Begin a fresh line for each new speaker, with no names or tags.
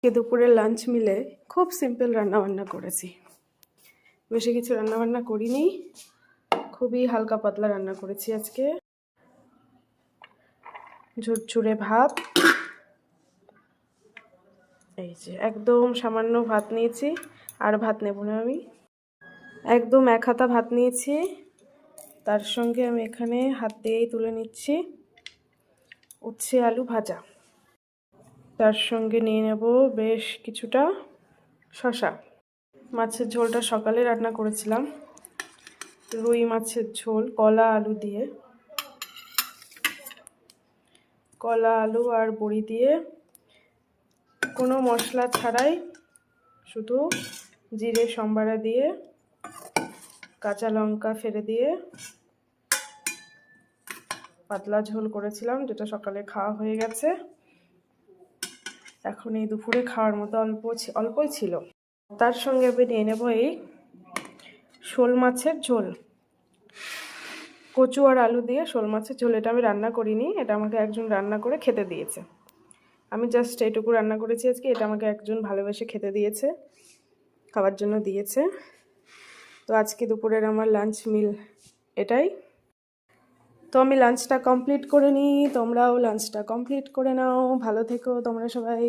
দুপুরের লাঞ্চ মিলে খুব সিম্পল রান্নাবান্না করেছি, বেশি কিছু রান্নাবান্না করিনি, খুবই হালকা পাতলা রান্না করেছি আজকে। ঝুরঝুরে ভাত, এই যে একদম সামান্য ভাত নিয়েছি, আর ভাত নেব না আমি, একদম 1 হাতা ভাত নিয়েছি। তার সঙ্গে আমি এখানে হাত দিয়েই তুলে নিচ্ছি উচ্ছে আলু ভাজা, তার সঙ্গে নিয়ে নেব বেশ কিছুটা শসা। মাছের ঝোলটা সকালে রান্না করেছিলাম, রুই মাছের ঝোল কলা আলু দিয়ে, কলা আলু আর বড়ি দিয়ে, কোনো মশলা ছাড়াই, শুধু জিরে সম্বারা দিয়ে, কাঁচা লঙ্কা ফেলে দিয়ে পাতলা ঝোল করেছিলাম, যেটা সকালে খাওয়া হয়ে গেছে। এখন এই দুপুরে খাওয়ার মতো অল্পই ছিল। তার সঙ্গে আমি নিয়ে নেব এই শোল মাছের ঝোল, কচু আর আলু দিয়ে শোল মাছের ঝোল। এটা আমি রান্না করিনি, এটা আমাকে একজন রান্না করে খেতে দিয়েছে। আমি জাস্ট এইটুকু রান্না করেছি আজকে, এটা আমাকে একজন ভালোবেসে খেতে দিয়েছে, খাওয়ার জন্য দিয়েছে। তো আজকে দুপুরের আমার লাঞ্চ মিল এটাই। তো আমি লাঞ্চটা কমপ্লিট করে নিই, তোমরাও লাঞ্চটা কমপ্লিট করে নাও। ভালো থেকো তোমরা সবাই।